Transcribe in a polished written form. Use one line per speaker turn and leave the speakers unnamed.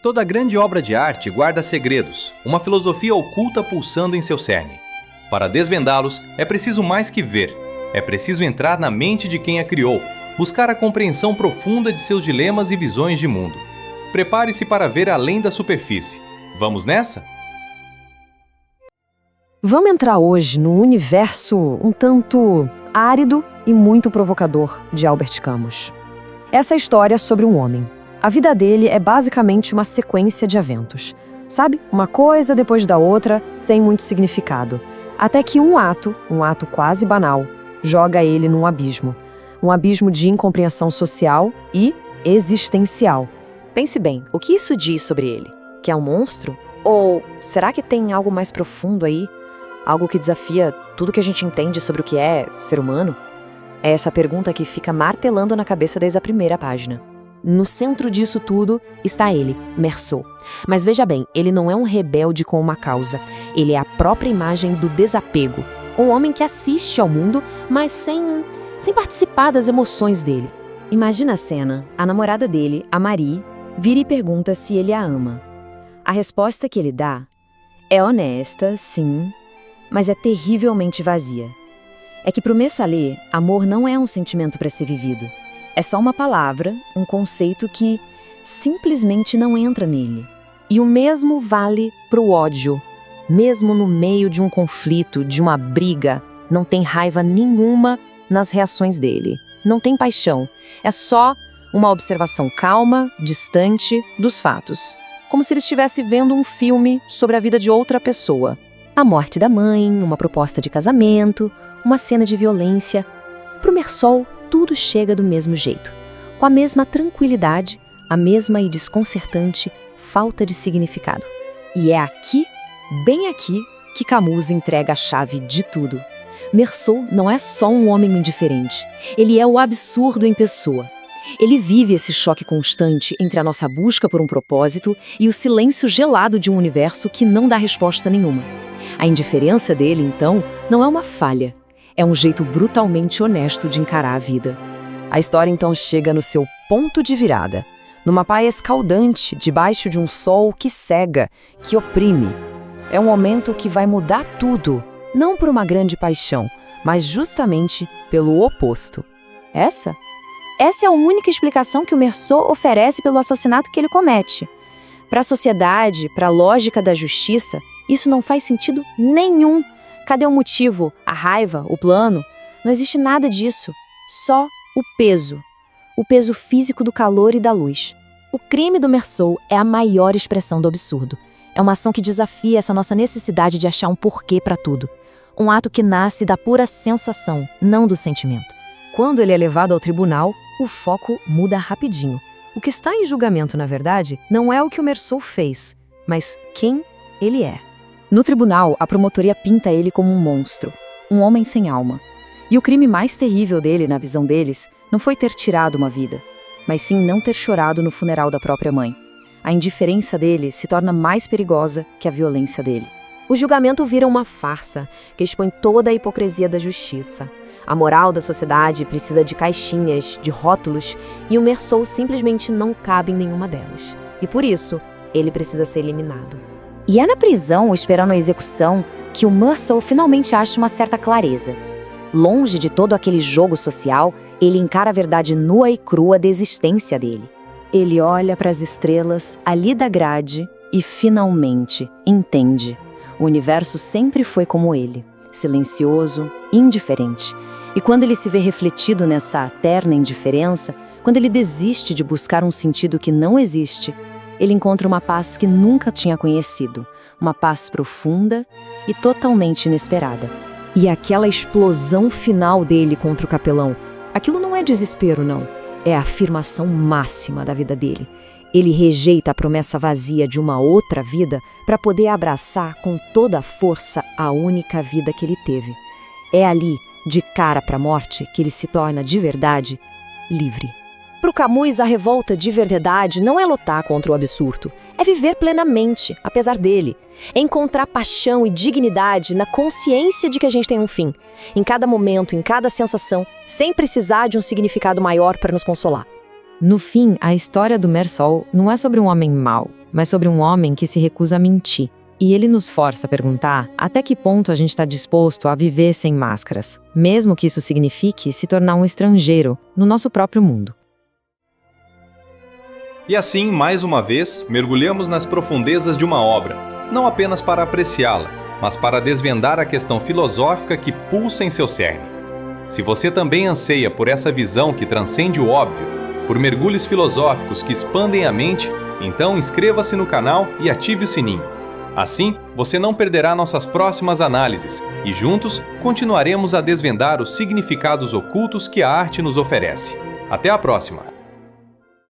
Toda grande obra de arte guarda segredos, uma filosofia oculta pulsando em seu cerne. Para desvendá-los, é preciso mais que ver. É preciso entrar na mente de quem a criou, buscar a compreensão profunda de seus dilemas e visões de mundo. Prepare-se para ver além da superfície. Vamos nessa?
Vamos entrar hoje no universo um tanto árido e muito provocador de Albert Camus. Essa é a história sobre um homem. A vida dele é basicamente uma sequência de eventos. Sabe? Uma coisa depois da outra, sem muito significado. Até que um ato quase banal, joga ele num abismo. Um abismo de incompreensão social e existencial. Pense bem, o que isso diz sobre ele? Que é um monstro? Ou será que tem algo mais profundo aí? Algo que desafia tudo que a gente entende sobre o que é ser humano? É essa pergunta que fica martelando na cabeça desde a primeira página. No centro disso tudo está ele, Meursault. Mas veja bem, ele não é um rebelde com uma causa. Ele é a própria imagem do desapego. Um homem que assiste ao mundo, mas sem participar das emoções dele. Imagina a cena, a namorada dele, a Marie, vira e pergunta se ele a ama. A resposta que ele dá é honesta, sim, mas é terrivelmente vazia. É que pro Meursault, amor não é um sentimento para ser vivido. É só uma palavra, um conceito que simplesmente não entra nele. E o mesmo vale pro ódio. Mesmo no meio de um conflito, de uma briga, não tem raiva nenhuma nas reações dele. Não tem paixão. É só uma observação calma, distante dos fatos. Como se ele estivesse vendo um filme sobre a vida de outra pessoa. A morte da mãe, uma proposta de casamento, uma cena de violência. Pro Meursault, tudo chega do mesmo jeito. Com a mesma tranquilidade, a mesma e desconcertante falta de significado. E é aqui, bem aqui, que Camus entrega a chave de tudo. Meursault não é só um homem indiferente. Ele é o absurdo em pessoa. Ele vive esse choque constante entre a nossa busca por um propósito e o silêncio gelado de um universo que não dá resposta nenhuma. A indiferença dele, então, não é uma falha. É um jeito brutalmente honesto de encarar a vida. A história, então, chega no seu ponto de virada. Numa praia escaldante, debaixo de um sol que cega, que oprime. É um momento que vai mudar tudo. Não por uma grande paixão, mas justamente pelo oposto. Essa é a única explicação que o Meursault oferece pelo assassinato que ele comete. Para a sociedade, para a lógica da justiça, isso não faz sentido nenhum. Cadê o motivo, a raiva, o plano? Não existe nada disso. Só o peso. O peso físico do calor e da luz. O crime do Meursault é a maior expressão do absurdo. É uma ação que desafia essa nossa necessidade de achar um porquê para tudo. Um ato que nasce da pura sensação, não do sentimento. Quando ele é levado ao tribunal, o foco muda rapidinho. O que está em julgamento, na verdade, não é o que o Meursault fez, mas quem ele é. No tribunal, a promotoria pinta ele como um monstro, um homem sem alma. E o crime mais terrível dele, na visão deles, não foi ter tirado uma vida, mas sim não ter chorado no funeral da própria mãe. A indiferença dele se torna mais perigosa que a violência dele. O julgamento vira uma farsa que expõe toda a hipocrisia da justiça. A moral da sociedade precisa de caixinhas, de rótulos, e o Meursault simplesmente não cabe em nenhuma delas. E por isso, ele precisa ser eliminado. E é na prisão, esperando a execução, que o Meursault finalmente acha uma certa clareza. Longe de todo aquele jogo social, ele encara a verdade nua e crua da existência dele. Ele olha para as estrelas ali da grade e finalmente entende. O universo sempre foi como ele, silencioso, indiferente. E quando ele se vê refletido nessa eterna indiferença, quando ele desiste de buscar um sentido que não existe, ele encontra uma paz que nunca tinha conhecido, uma paz profunda e totalmente inesperada. E aquela explosão final dele contra o capelão, aquilo não é desespero, não. É a afirmação máxima da vida dele. Ele rejeita a promessa vazia de uma outra vida para poder abraçar com toda a força a única vida que ele teve. É ali, de cara para a morte, que ele se torna de verdade livre. Para o Camus, a revolta de verdade não é lutar contra o absurdo, é viver plenamente, apesar dele. É encontrar paixão e dignidade na consciência de que a gente tem um fim, em cada momento, em cada sensação, sem precisar de um significado maior para nos consolar. No fim, a história do Meursault não é sobre um homem mau, mas sobre um homem que se recusa a mentir. E ele nos força a perguntar até que ponto a gente está disposto a viver sem máscaras, mesmo que isso signifique se tornar um estrangeiro no nosso próprio mundo.
E assim, mais uma vez, mergulhamos nas profundezas de uma obra, não apenas para apreciá-la, mas para desvendar a questão filosófica que pulsa em seu cerne. Se você também anseia por essa visão que transcende o óbvio, por mergulhos filosóficos que expandem a mente, então inscreva-se no canal e ative o sininho. Assim, você não perderá nossas próximas análises e juntos continuaremos a desvendar os significados ocultos que a arte nos oferece. Até a próxima!